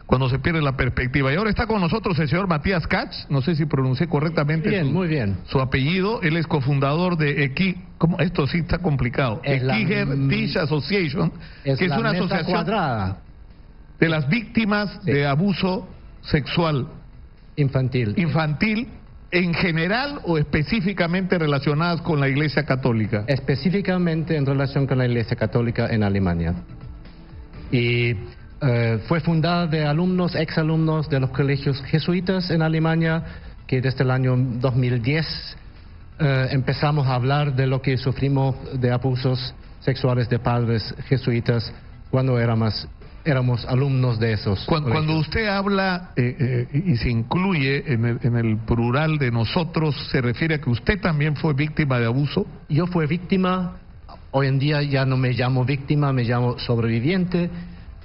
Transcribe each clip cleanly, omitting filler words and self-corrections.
cuando se pierde la perspectiva. Y ahora está con nosotros el señor Matías Katz, no sé si pronuncié correctamente muy bien. Su apellido. Él es cofundador de ¿cómo? Esto sí está complicado. Equiger Tish Association, que es una asociación cuadrada de las víctimas de abuso sexual infantil en general o específicamente relacionadas con la Iglesia Católica. Específicamente en relación con la Iglesia Católica en Alemania. Y fue fundada de alumnos, exalumnos de los colegios jesuitas en Alemania, que desde el año 2010 empezamos a hablar de lo que sufrimos de abusos sexuales de padres jesuitas cuando éramos alumnos de esos colegios. Cuando usted habla y se incluye en el plural de nosotros, ¿se refiere a que usted también fue víctima de abuso? Yo fui víctima, hoy en día ya no me llamo víctima, me llamo sobreviviente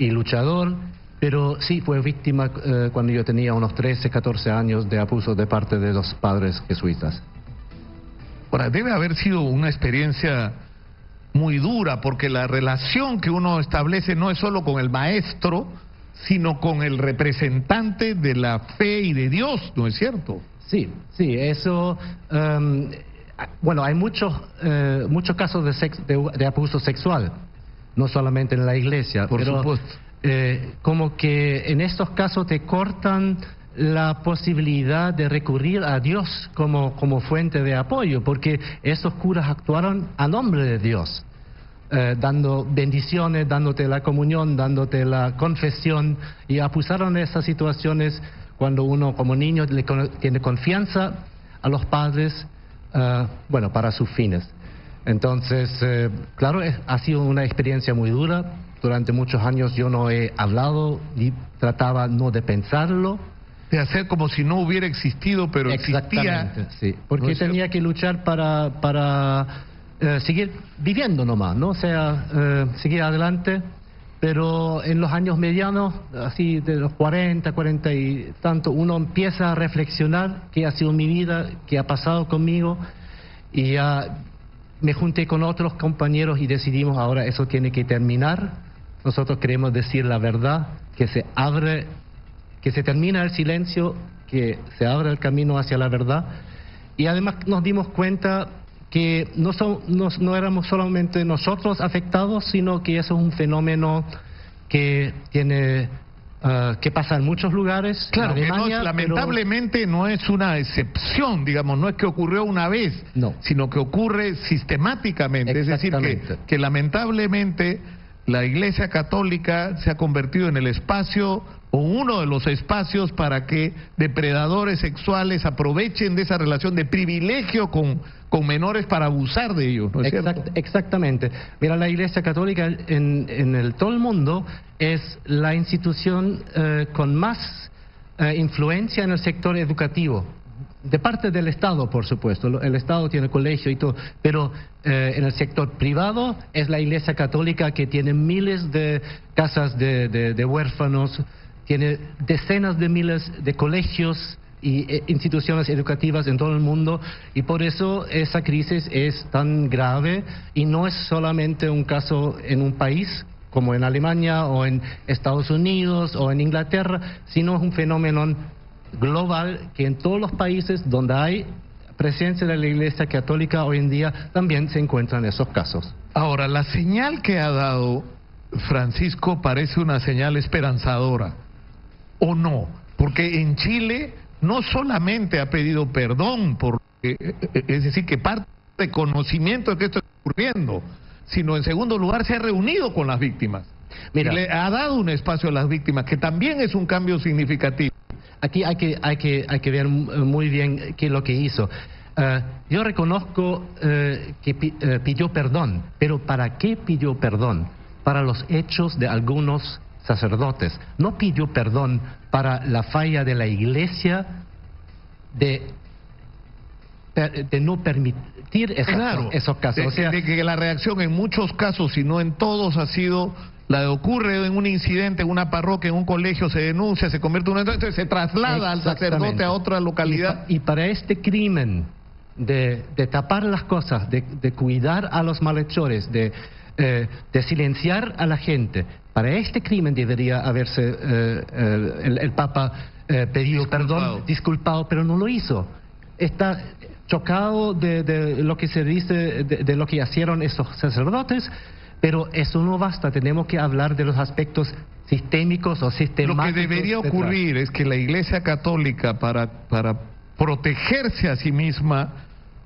y luchador, pero sí fue víctima cuando yo tenía unos 13, 14 años de abuso de parte de los padres jesuitas. Ahora, debe haber sido una experiencia muy dura, porque la relación que uno establece no es solo con el maestro, sino con el representante de la fe y de Dios, ¿no es cierto? Sí, eso... bueno, hay muchos casos de abuso sexual, no solamente en la iglesia, por supuesto. Como que en estos casos te cortan la posibilidad de recurrir a Dios como fuente de apoyo, porque esos curas actuaron a nombre de Dios, dando bendiciones, dándote la comunión, dándote la confesión, y abusaron de esas situaciones cuando uno como niño tiene confianza a los padres, bueno, para sus fines. Entonces, claro, ha sido una experiencia muy dura. Durante muchos años yo no he hablado y trataba no de pensarlo. De hacer como si no hubiera existido, pero existía. Sí, porque tenía que luchar para seguir viviendo nomás, ¿no? O sea, seguir adelante. Pero en los años medianos, así de los 40 y tanto, uno empieza a reflexionar qué ha sido mi vida, qué ha pasado conmigo, y ya me junté con otros compañeros y decidimos ahora eso tiene que terminar. Nosotros queremos decir la verdad, que se termina el silencio, que se abra el camino hacia la verdad. Y además nos dimos cuenta que no éramos solamente nosotros afectados, sino que eso es un fenómeno que pasa en muchos lugares. Claro, Alemania, que lamentablemente no es una excepción, digamos, no es que ocurrió una vez, no, sino que ocurre sistemáticamente. Es decir, que lamentablemente la Iglesia Católica se ha convertido en el espacio o uno de los espacios para que depredadores sexuales aprovechen de esa relación de privilegio con menores para abusar de ellos, ¿no es cierto? Exactamente. Mira, la Iglesia Católica en todo el mundo es la institución con más influencia en el sector educativo. De parte del Estado, por supuesto. El Estado tiene colegio y todo, pero en el sector privado es la Iglesia Católica que tiene miles de casas de huérfanos, tiene decenas de miles de colegios y instituciones educativas en todo el mundo, y por eso esa crisis es tan grave, y no es solamente un caso en un país como en Alemania o en Estados Unidos o en Inglaterra, sino es un fenómeno global que en todos los países donde hay presencia de la Iglesia Católica hoy en día también se encuentran esos casos. Ahora, la señal que ha dado Francisco parece una señal esperanzadora, ¿o no? Porque en Chile no solamente ha pedido perdón, es decir, que parte de conocimiento de que esto está ocurriendo, sino en segundo lugar se ha reunido con las víctimas. Mira, le ha dado un espacio a las víctimas, que también es un cambio significativo. Aquí hay que ver muy bien qué es lo que hizo. Yo reconozco que pidió perdón, pero ¿para qué pidió perdón? Para los hechos de algunos sacerdotes. No pidió perdón para la falla de la Iglesia de no permitir esos casos. O sea, de que la reacción en muchos casos, si no en todos, ha sido la de ocurre en un incidente, en una parroquia, en un colegio, se denuncia, se convierte en un... Entonces se traslada al sacerdote a otra localidad. Y para este crimen de tapar las cosas, de cuidar a los malhechores, de de silenciar a la gente. Para este crimen debería haberse el Papa pedido perdón, disculpado, pero no lo hizo. Está chocado de lo que se dice, de lo que hicieron esos sacerdotes, pero eso no basta. Tenemos que hablar de los aspectos sistémicos o sistemáticos. Lo que debería ocurrir es que la Iglesia Católica, para protegerse a sí misma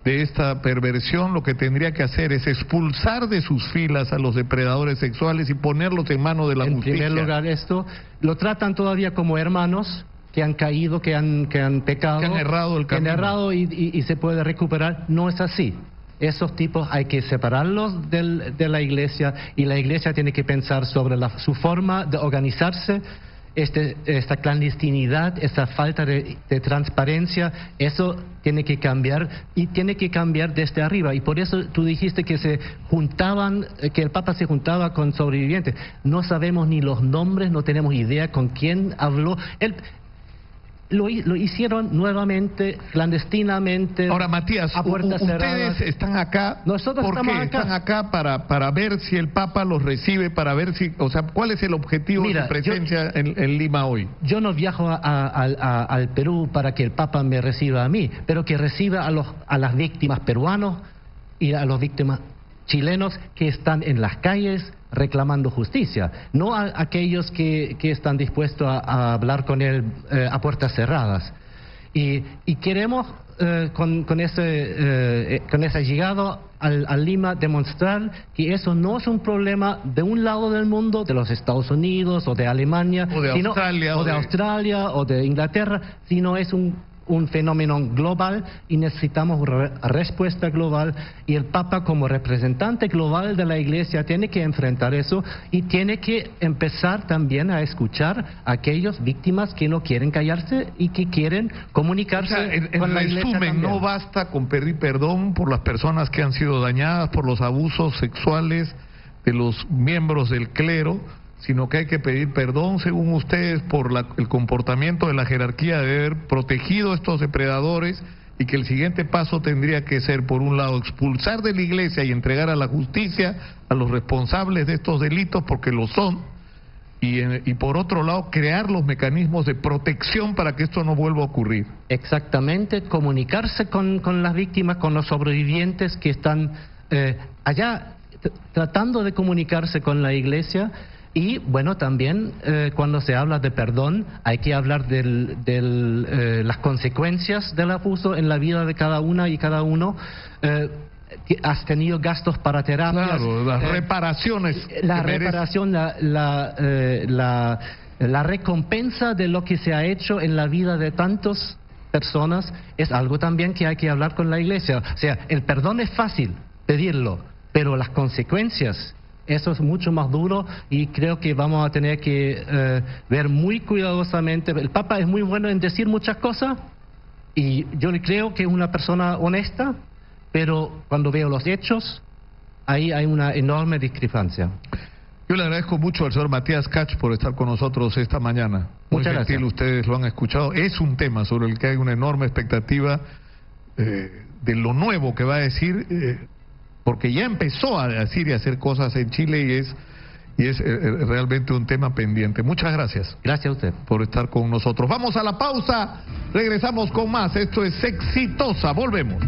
de esta perversión, lo que tendría que hacer es expulsar de sus filas a los depredadores sexuales y ponerlos en manos de la justicia. En primer lugar, esto lo tratan todavía como hermanos que han caído, que han pecado, que han errado el camino, que han errado y se puede recuperar. No es así. Esos tipos hay que separarlos de la Iglesia, y la Iglesia tiene que pensar sobre su forma de organizarse. Esta clandestinidad, esa falta de transparencia, eso tiene que cambiar, y tiene que cambiar desde arriba. Y por eso tú dijiste que que el Papa se juntaba con sobrevivientes. No sabemos ni los nombres, no tenemos idea con quién habló. Lo hicieron nuevamente, clandestinamente. Ahora, Matías, a puertas cerradas. Ustedes están acá. Nosotros ¿Por estamos qué acá? Están acá para ver si el Papa los recibe, para ver si, o sea, ¿cuál es el objetivo de su presencia en Lima hoy? Yo no viajo al Perú para que el Papa me reciba a mí, pero que reciba a las víctimas peruanos y a las víctimas chilenos que están en las calles reclamando justicia, no a aquellos que están dispuestos a hablar con él a puertas cerradas. Y queremos con ese llegado al Lima demostrar que eso no es un problema de un lado del mundo, de los Estados Unidos o de Alemania, o de Australia o de Inglaterra, sino es un fenómeno global, y necesitamos respuesta global, y el Papa, como representante global de la Iglesia, tiene que enfrentar eso, y tiene que empezar también a escuchar a aquellas víctimas que no quieren callarse y que quieren comunicarse. O sea, con la Iglesia resumen, también. no basta con pedir perdón por las personas que han sido dañadas por los abusos sexuales de los miembros del clero, sino que hay que pedir perdón, según ustedes, por el comportamiento de la jerarquía de haber protegido a estos depredadores, y que el siguiente paso tendría que ser, por un lado, expulsar de la Iglesia y entregar a la justicia a los responsables de estos delitos, porque lo son, y por otro lado, crear los mecanismos de protección para que esto no vuelva a ocurrir. Exactamente, comunicarse con las víctimas, con los sobrevivientes que están allá tratando de comunicarse con la Iglesia. Y bueno, también cuando se habla de perdón, hay que hablar de las consecuencias del abuso en la vida de cada una y cada uno. Has tenido gastos para terapias. Claro, las reparaciones. La reparación, la recompensa de lo que se ha hecho en la vida de tantas personas es algo también que hay que hablar con la Iglesia. O sea, el perdón es fácil pedirlo, pero las consecuencias, eso es mucho más duro, y creo que vamos a tener que ver muy cuidadosamente. El Papa es muy bueno en decir muchas cosas, y yo creo que es una persona honesta, pero cuando veo los hechos, ahí hay una enorme discrepancia. Yo le agradezco mucho al señor Matías Kach por estar con nosotros esta mañana. Muy Muchas gentil, gracias. Ustedes lo han escuchado. Es un tema sobre el que hay una enorme expectativa de lo nuevo que va a decir, porque ya empezó a decir y a hacer cosas en Chile, y es realmente un tema pendiente. Muchas gracias. Gracias a usted por estar con nosotros. Vamos a la pausa, regresamos con más. Esto es Exitosa, volvemos.